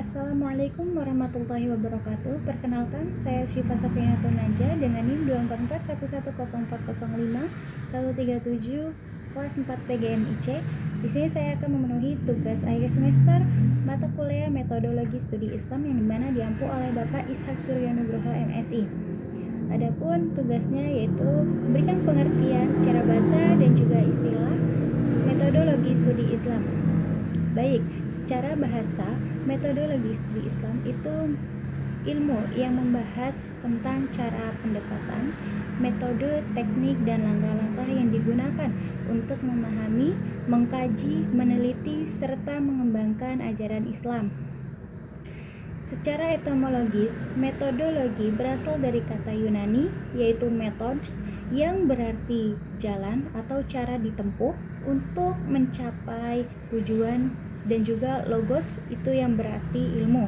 Assalamualaikum warahmatullahi wabarakatuh. Perkenalkan, saya Syifa Safinatun Naja dengan NIM 24411051137 kelas 4 PGMIC. Di sini saya akan memenuhi tugas akhir semester mata kuliah metodologi studi Islam yang dimana diampu oleh Bapak Ishak Suryanugroho MSI. Adapun tugasnya yaitu memberikan pengertian secara bahasa dan juga istilah metodologi studi Islam. Baik, secara bahasa, metodologi studi Islam itu ilmu yang membahas tentang cara pendekatan, metode, teknik, dan langkah-langkah yang digunakan untuk memahami, mengkaji, meneliti, serta mengembangkan ajaran Islam. Secara etimologis, metodologi berasal dari kata Yunani, yaitu methods, yang berarti jalan atau cara ditempuh untuk mencapai tujuan, dan juga logos itu yang berarti ilmu.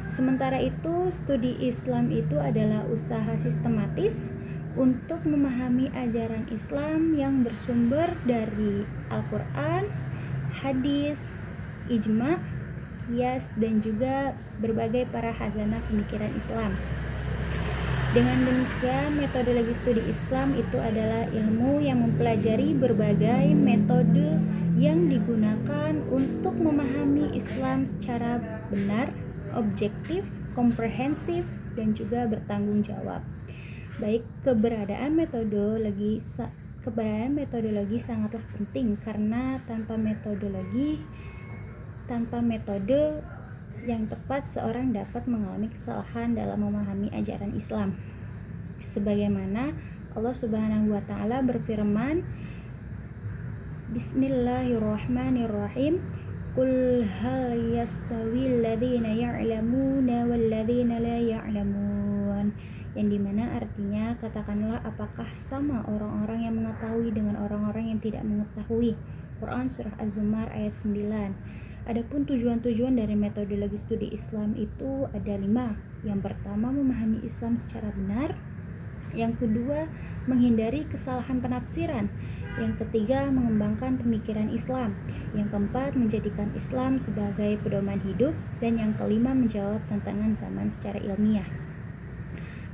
Sementara itu, studi Islam itu adalah usaha sistematis untuk memahami ajaran Islam yang bersumber dari Al-Quran, hadis, ijma', qiyas, dan juga berbagai para khazanah pemikiran Islam. Dengan demikian, metodologi studi Islam itu adalah ilmu yang mempelajari berbagai metode yang digunakan untuk memahami Islam secara benar, objektif, komprehensif, dan juga bertanggung jawab. Baik, keberadaan metodologi sangatlah penting karena tanpa metode yang tepat, seorang dapat mengalami kesalahan dalam memahami ajaran Islam. Sebagaimana Allah Subhanahu wa taala berfirman, Bismillahirrahmanirrahim, Qul hal yastawil ladzina ya'lamuna wal ladzina la ya'lamun. Yang dimana artinya, katakanlah, apakah sama orang-orang yang mengetahui dengan orang-orang yang tidak mengetahui. Quran Surah Az-Zumar ayat 9. Adapun tujuan-tujuan dari metodologi studi Islam itu ada 5. Yang pertama, memahami Islam secara benar. Yang kedua, menghindari kesalahan penafsiran. Yang ketiga, mengembangkan pemikiran Islam. Yang keempat, menjadikan Islam sebagai pedoman hidup. Dan yang kelima, menjawab tantangan zaman secara ilmiah.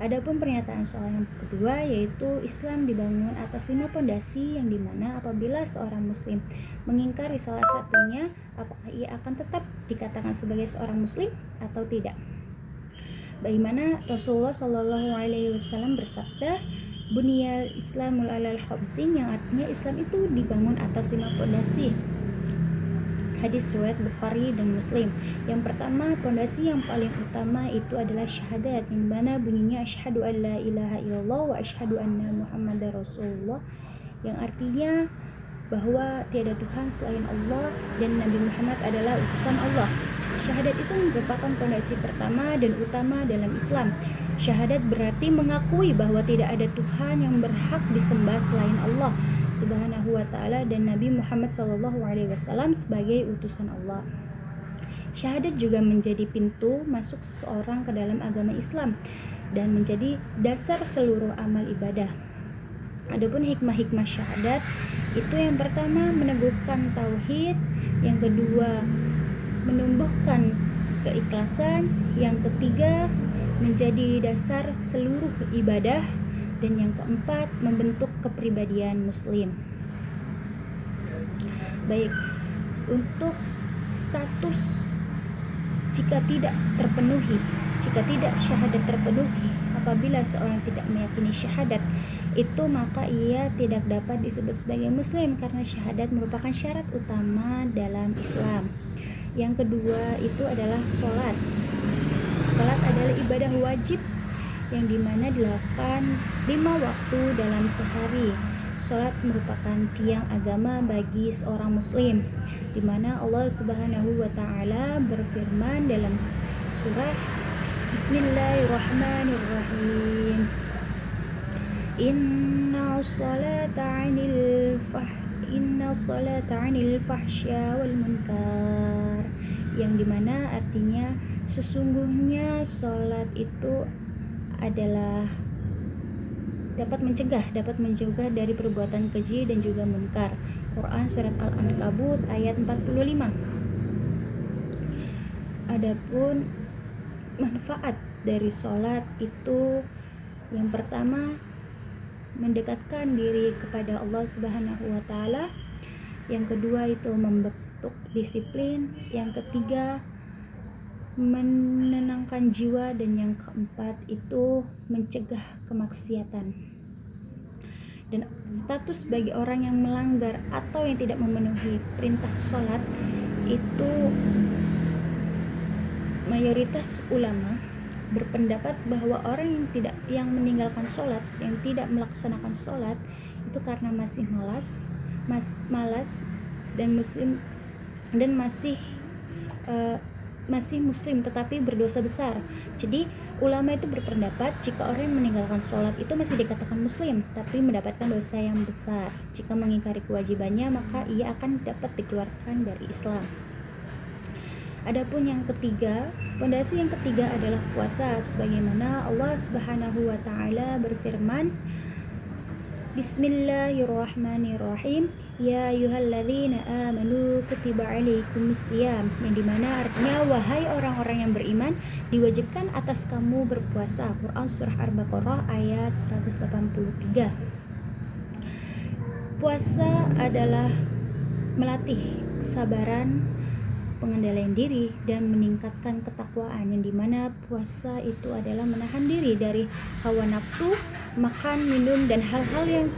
Adapun pernyataan soal yang kedua, yaitu Islam dibangun atas 5 pondasi yang dimana apabila seorang muslim mengingkari salah satunya, apakah ia akan tetap dikatakan sebagai seorang muslim atau tidak. Bagaimana Rasulullah SAW bersabda, Buniyal Islamul alal khamsin, yang artinya Islam itu dibangun atas 5 pondasi. Hadis riwayat Bukhari dan Muslim. Yang pertama, pondasi yang paling utama itu adalah syahadat, yang mana bunyinya asyhadu an la ilaha illallah wa asyhadu anna muhammadar rasulullah, yang artinya bahwa tiada Tuhan selain Allah dan Nabi Muhammad adalah utusan Allah. Syahadat itu merupakan pondasi pertama dan utama dalam Islam. Syahadat berarti mengakui bahwa tidak ada Tuhan yang berhak disembah selain Allah Subhanahu wa ta'ala dan Nabi Muhammad SAW sebagai utusan Allah. Syahadat juga menjadi pintu masuk seseorang ke dalam agama Islam dan menjadi dasar seluruh amal ibadah. Adapun hikmah-hikmah syahadat itu, yang pertama, meneguhkan tauhid, yang kedua, menumbuhkan keikhlasan, yang ketiga, menjadi dasar seluruh ibadah, dan yang keempat, membentuk kepribadian muslim. Baik, untuk status jika tidak syahadat terpenuhi, apabila seorang tidak meyakini syahadat itu, maka ia tidak dapat disebut sebagai muslim karena syahadat merupakan syarat utama dalam Islam. Yang kedua itu adalah sholat. Sholat adalah ibadah wajib yang dimana dilakukan 5 waktu dalam sehari. Sholat merupakan tiang agama bagi seorang muslim, dimana Allah Subhanahu wa ta'ala berfirman dalam surah Bismillahirrahmanirrahim, Inna salata 'anil fahsya wal munkar, yang dimana artinya sesungguhnya sholat itu adalah dapat mencegah dari perbuatan keji dan juga munkar. Quran surat Al-Ankabut ayat 45. Adapun manfaat dari sholat itu yang pertama mendekatkan diri kepada Allah Subhanahu wa taala, yang kedua itu membentuk disiplin, yang ketiga menenangkan jiwa, dan yang keempat itu mencegah kemaksiatan. Dan status bagi orang yang melanggar atau yang tidak memenuhi perintah sholat itu mayoritas ulama berpendapat bahwa orang yang meninggalkan sholat, yang tidak melaksanakan sholat itu karena masih malas dan masih muslim tetapi berdosa besar. Jadi ulama itu berpendapat jika orang yang meninggalkan sholat itu masih dikatakan muslim tapi mendapatkan dosa yang besar. Jika mengingkari kewajibannya maka ia akan dapat dikeluarkan dari Islam. Adapun yang ketiga, pondasi yang ketiga adalah puasa, sebagaimana Allah Subhanahu wa taala berfirman, Bismillahirrahmanirrahim, ya ayyuhalladzina amanu kutiba alaikumusiyam, yang dimana artinya wahai orang-orang yang beriman, diwajibkan atas kamu berpuasa. Quran surah Al-Baqarah ayat 183. Puasa adalah melatih kesabaran, pengendalian diri, dan meningkatkan ketakwaan, yang dimana puasa itu adalah menahan diri dari hawa nafsu, makan, minum, dan hal-hal yang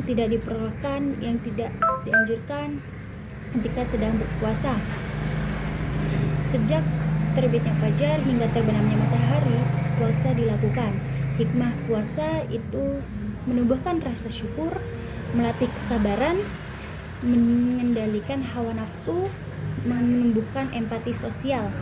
tidak diperlukan, yang tidak dianjurkan ketika sedang berpuasa. Sejak terbitnya fajar hingga terbenamnya matahari, puasa dilakukan. Hikmah puasa itu menumbuhkan rasa syukur, melatih kesabaran, mengendalikan hawa nafsu, menumbuhkan empati sosial.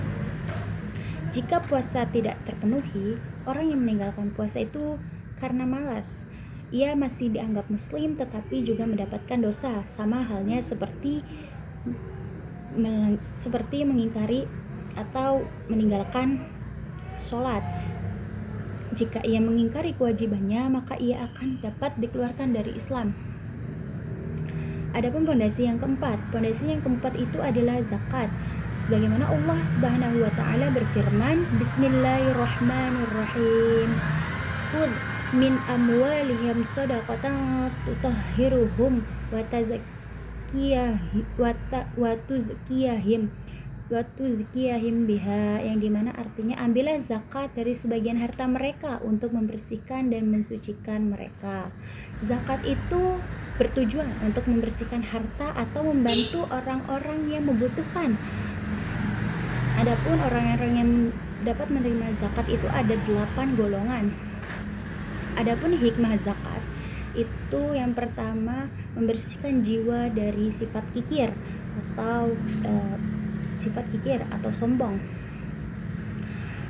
Jika puasa tidak terpenuhi, orang yang meninggalkan puasa itu karena malas. Ia masih dianggap muslim tetapi juga mendapatkan dosa, sama halnya seperti mengingkari atau meninggalkan sholat. Jika ia mengingkari kewajibannya, maka ia akan dapat dikeluarkan dari Islam. Adapun pondasi yang keempat itu adalah zakat. Sebagaimana Allah Subhanahu wa taala berfirman, Bismillahirrahmanirrahim. Khudh min amwalihim shadaqatan tutahhiruhum wa tuzkiyahim biha, yang dimana artinya ambillah zakat dari sebagian harta mereka untuk membersihkan dan mensucikan mereka. Zakat itu bertujuan untuk membersihkan harta atau membantu orang-orang yang membutuhkan. Adapun orang-orang yang dapat menerima zakat itu ada 8 golongan. Adapun hikmah zakat itu yang pertama membersihkan jiwa dari sifat kikir atau sombong.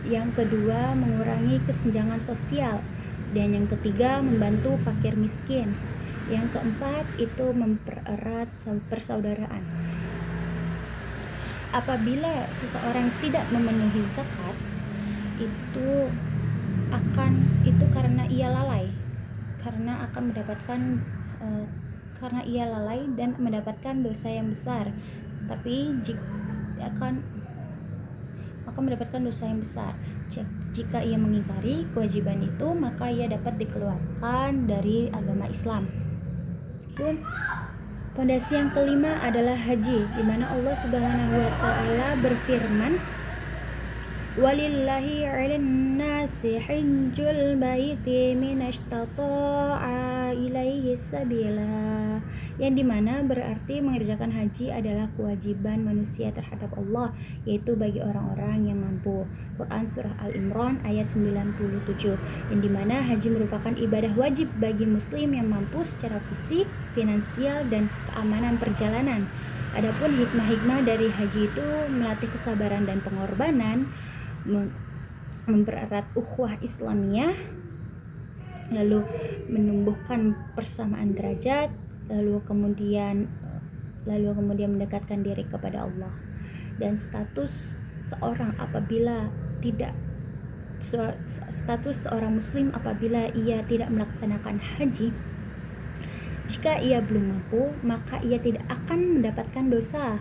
Yang kedua mengurangi kesenjangan sosial, dan yang ketiga membantu fakir miskin. Yang keempat itu mempererat persaudaraan. Apabila seseorang tidak memenuhi zakat itu karena ia lalai, karena ia lalai dan mendapatkan dosa yang besar. Tapi akan mendapatkan dosa yang besar. Jika ia mengingkari kewajiban itu, maka ia dapat dikeluarkan dari agama Islam. Pondasi yang kelima adalah haji, di mana Allah Subhanahu wa taala berfirman, Walillahi 'alan nasi hajjul baiti minastata'a ilaihi sabila, yang dimana berarti mengerjakan haji adalah kewajiban manusia terhadap Allah, yaitu bagi orang-orang yang mampu. Quran surah Al-Imran ayat 97, yang dimana haji merupakan ibadah wajib bagi muslim yang mampu secara fisik, finansial, dan keamanan perjalanan. Adapun hikmah-hikmah dari haji itu melatih kesabaran dan pengorbanan, mempererat ukhuwah Islamiyah, lalu menumbuhkan persamaan derajat, lalu kemudian mendekatkan diri kepada Allah. Dan status seorang muslim apabila ia tidak melaksanakan haji, jika ia belum mampu, maka ia tidak akan mendapatkan dosa.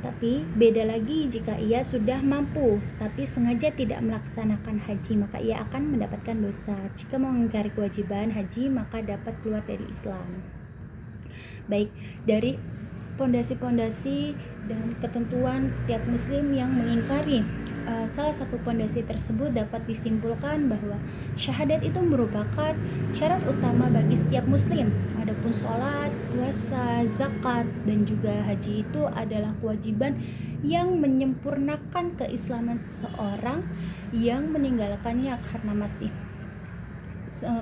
Tapi beda lagi jika ia sudah mampu tapi sengaja tidak melaksanakan haji, maka ia akan mendapatkan dosa. Jika mengingkari kewajiban haji, maka dapat keluar dari Islam. Baik, dari pondasi-pondasi dan ketentuan setiap muslim yang mengingkari salah satu pondasi tersebut, dapat disimpulkan bahwa syahadat itu merupakan syarat utama bagi setiap muslim. Adapun sholat, puasa, zakat, dan juga haji itu adalah kewajiban yang menyempurnakan keislaman seseorang yang meninggalkannya karena masih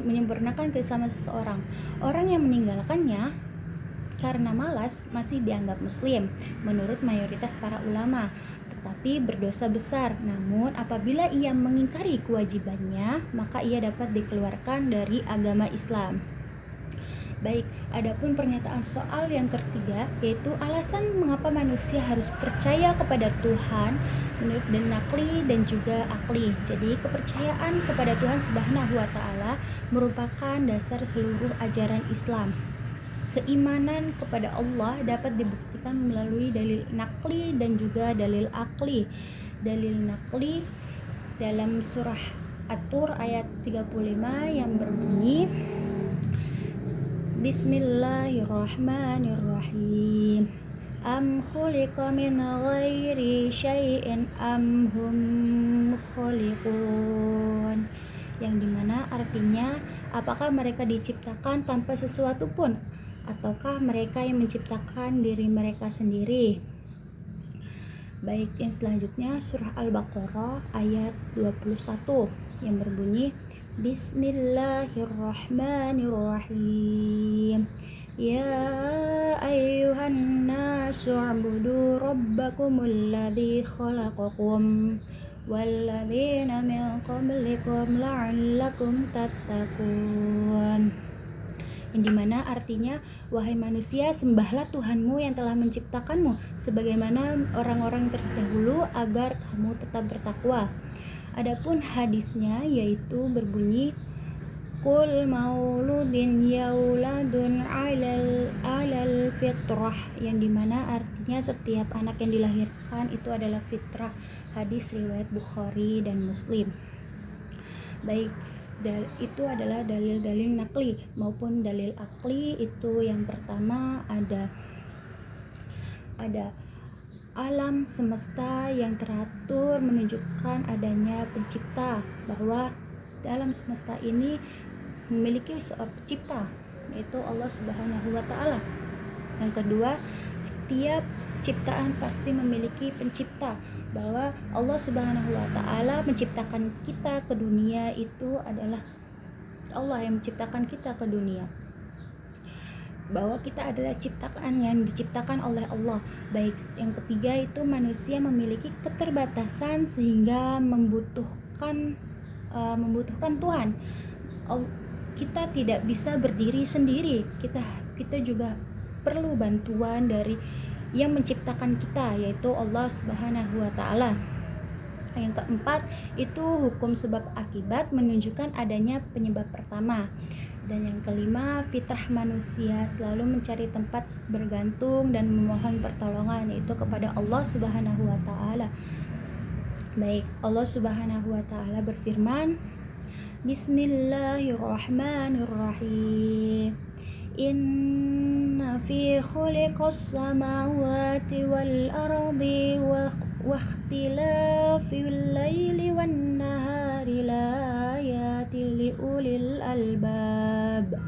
menyempurnakan keislaman seseorang. Orang yang meninggalkannya karena malas masih dianggap muslim menurut mayoritas para ulama, tetapi berdosa besar. Namun apabila ia mengingkari kewajibannya, maka ia dapat dikeluarkan dari agama Islam. Baik, adapun pernyataan soal yang ketiga, yaitu alasan mengapa manusia harus percaya kepada Tuhan menurut nakli dan juga akli. Jadi kepercayaan kepada Tuhan Subhanahu wa Ta'ala merupakan dasar seluruh ajaran Islam. Keimanan kepada Allah dapat dibuktikan melalui dalil nakli dan juga dalil akli. Dalil nakli dalam surah At-Tur ayat 35 yang berbunyi, Bismillahirrahmanirrahim. Am khuliqa min ghairi syai'in am hum khuliqun. Yang dimana artinya, apakah mereka diciptakan tanpa sesuatu pun, ataukah mereka yang menciptakan diri mereka sendiri? Baik, yang selanjutnya surah Al-Baqarah ayat 21 yang berbunyi, Bismillahirrahmanirrahim. Ya ayyuhan nasu u'budu rabbakumul ladzi khalaqakum walladzina min qablikum la'allakum tattaqun. Yang dimana artinya, wahai manusia, sembahlah Tuhanmu yang telah menciptakanmu sebagaimana orang-orang terdahulu agar kamu tetap bertakwa. Adapun hadisnya yaitu berbunyi, Kul mauludin yauladun alal fitrah, yang dimana artinya setiap anak yang dilahirkan itu adalah fitrah. Hadis riwayat Bukhari dan Muslim. Baik, itu adalah dalil-dalil nakli maupun dalil akli. Itu yang pertama ada alam semesta yang teratur menunjukkan adanya pencipta, bahwa dalam semesta ini memiliki seorang pencipta, yaitu Allah Subhanahu wa Ta'ala. Yang kedua, setiap ciptaan pasti memiliki pencipta, bahwa Allah Subhanahu wa Ta'ala menciptakan kita ke dunia, itu adalah Allah yang menciptakan kita ke dunia, bahwa kita adalah ciptaan yang diciptakan oleh Allah. Baik, yang ketiga itu manusia memiliki keterbatasan sehingga membutuhkan Tuhan. Kita tidak bisa berdiri sendiri. Kita juga perlu bantuan dari yang menciptakan kita, yaitu Allah Subhanahu wa Ta'ala. Yang keempat itu hukum sebab akibat menunjukkan adanya penyebab pertama. Dan yang kelima, fitrah manusia selalu mencari tempat bergantung dan memohon pertolongan, yaitu kepada Allah Subhanahu wa Ta'ala. Baik, Allah Subhanahu wa Ta'ala berfirman, Bismillahirrahmanirrahim. Inna fi khuliqas samawati wal ardi wa ikhtilafil laili wan nahari laayatil liulil albab.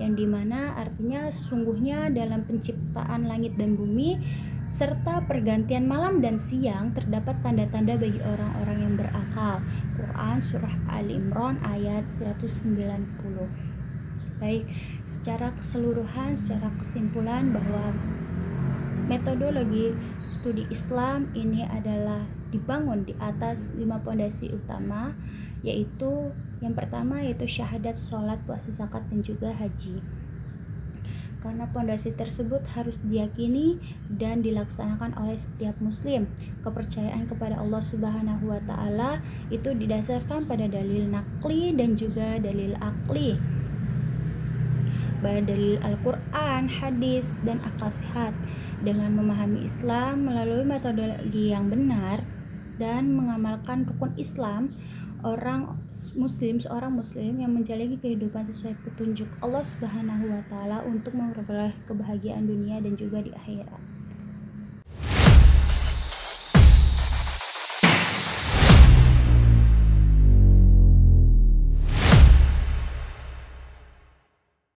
Yang dimana artinya, sungguhnya dalam penciptaan langit dan bumi serta pergantian malam dan siang terdapat tanda-tanda bagi orang-orang yang berakal. Quran surah Ali Imran ayat 190. Baik, secara keseluruhan, secara kesimpulan, bahwa metodologi studi Islam ini adalah dibangun di atas 5 pondasi utama, yaitu yang pertama yaitu syahadat, sholat, puasa, zakat, dan juga haji. Karena pondasi tersebut harus diyakini dan dilaksanakan oleh setiap muslim. Kepercayaan kepada Allah Subhanahu wa Ta'ala itu didasarkan pada dalil nakli dan juga dalil akli. pada dalil Al-Quran, hadis, dan akal sehat. Dengan memahami Islam melalui metodologi yang benar dan mengamalkan rukun Islam, seorang muslim yang menjalani kehidupan sesuai petunjuk Allah Subhanahu wa taala untuk memperoleh kebahagiaan dunia dan juga di akhirat.